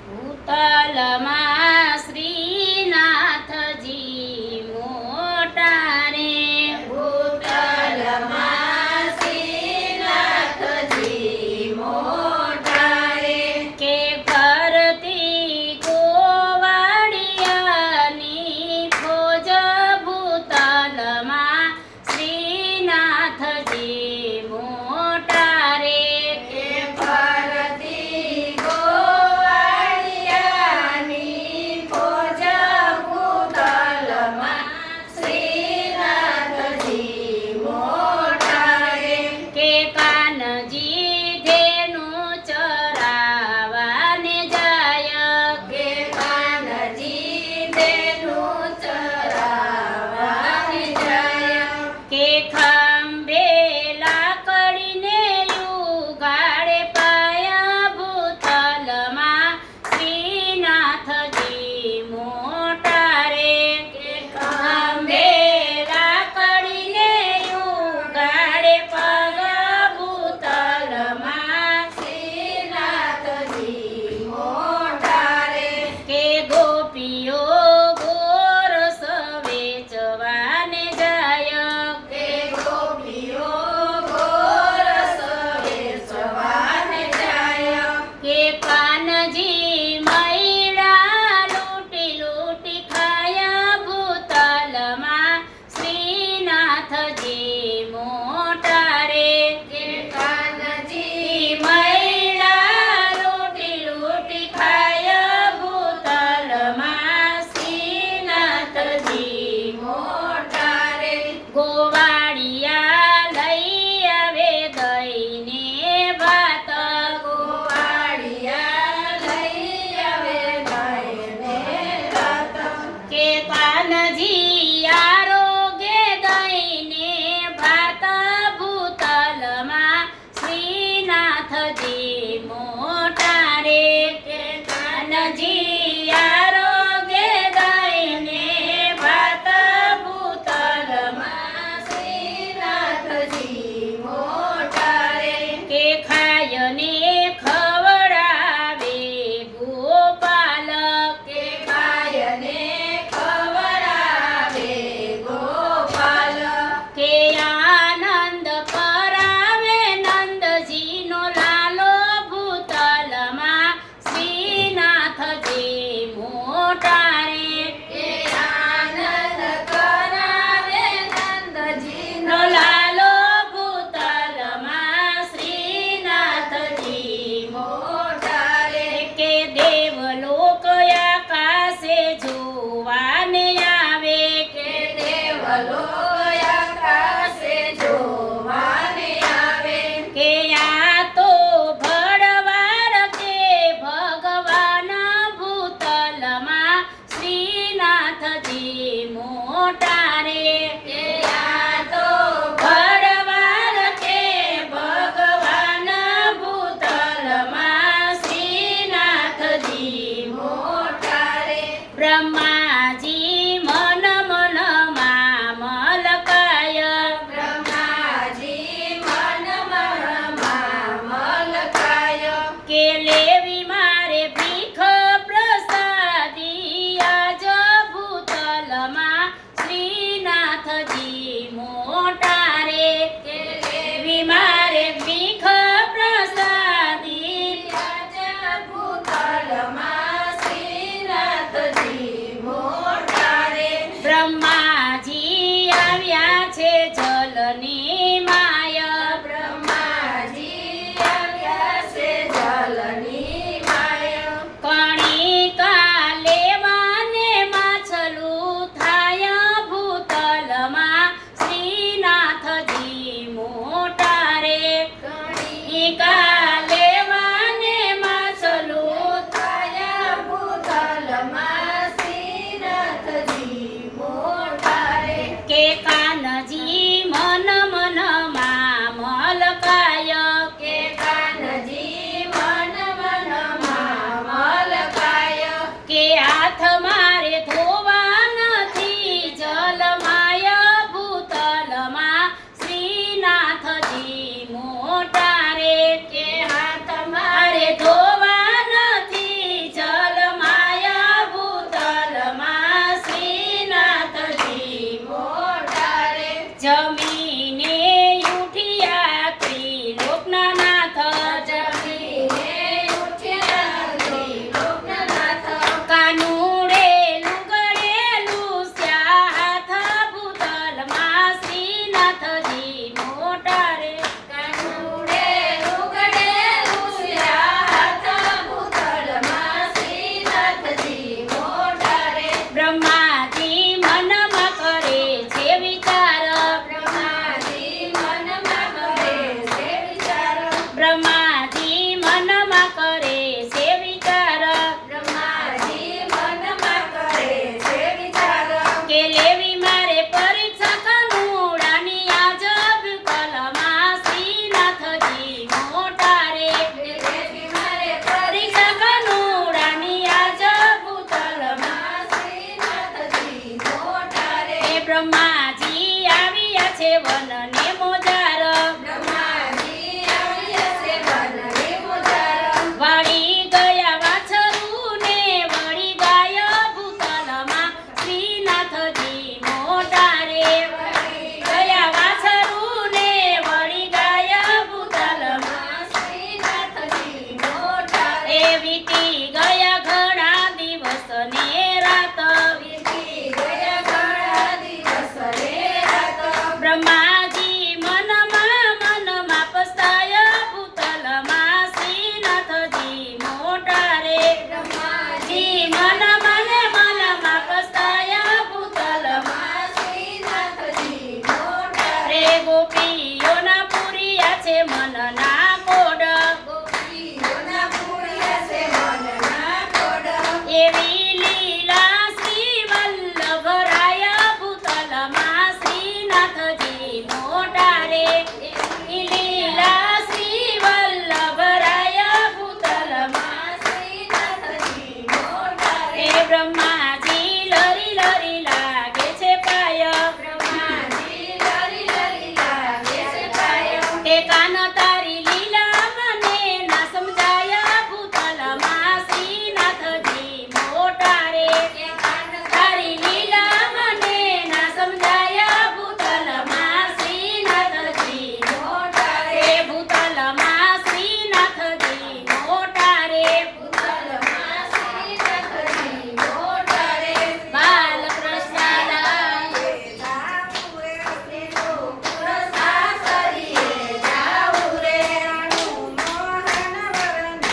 ભૂતલમાં શ્રીનાથજી મોટા રે, ભૂતલમાં શ્રીનાથજી મોટા રે, કે ફરતી ગોવાળિયાની ફોજ ભૂતલમાં શ્રીનાથજી મોટા રે, કે ફરતી ગોવાળિયાની ફોજ ભૂતલમાં શ્રીનાથજી મોટા રે, કે કાનજી ધેનું ચરાવાને જાય, કે કાનજી તેનું ચરાવાને જાય, કે ખંભે લાકડીને યુગાડે પાયા ભૂતલમાં શ્રીનાથજી મોટા રે, કે ખંભે લાકડીને યુગાડે પાયા ભૂતલમાં, શ્રીનાથજી મોટા રે, કે ગોપીઓ ગોરસ વેચવાને જાય, કે ગોપીઓ ગોરસ વેચવાને જાય, કે કાનજી મૈડા લૂંટી લૂંટી ખાયા ભૂતલમાં શ્રીનાથજી મોટા રે, કે કાનજી મૈડા લૂંટી લૂંટી ખાયા ભૂતલમાં શ્રીનાથજી મોટા રે, ગોવાળિયા લઈ આવે દઈને ભાત, ગોવાળિયા લઈ આવે દઈને રાત, કે કાનજી આરોગે દઈને ભાત ભૂતલમાં શ્રીનાથજી મોટા રે, કે કાનજી આરોગે દઈને ભાત ભૂતલમાં, શ્રીનાથજી મોટા રે, કે ખાયને ખવડાવે ગોપાલ, કે ગાયને ખવડાવે ગોપાલ, કે આનંદ કરાવે નંદજીનો લાલો ભૂતલમાં શ્રીનાથજી મોટા રે, કે આનંદ કરાવે નંદજીનો લાલો ભૂતલમાં શ્રીનાથજી મોટા રે, કે દેવલોક આકાશે જોવાને આવે, કે દેવલોક આકાશે જોવાને આવે, કે આ તો ભડવાર કે ભગવાન ભૂતલમાં શ્રીનાથજી મોટા રે, કે આ તો ભડવાર કે ભગવાન ભૂતલમાં શ્રીનાથજી મોટા રે, બ્રહ્માજી મન મનમાં મલકાય, બ્રહ્માજી મન મનમાં મલકાય, કે લેવી મારે ભીખ પ્રસાદી આજ ભૂતલમાં શ્રીનાથજી મોટા રે, કે લેવી મારે ભીખ પ્રસાદી, રાજા ભૂતલમાં શ્રીનાથજી મોટા રે, બ્રહ્માજી આવ્યા છે જલની માય, બ્રહ્માજી આવ્યા છે જલની વીટી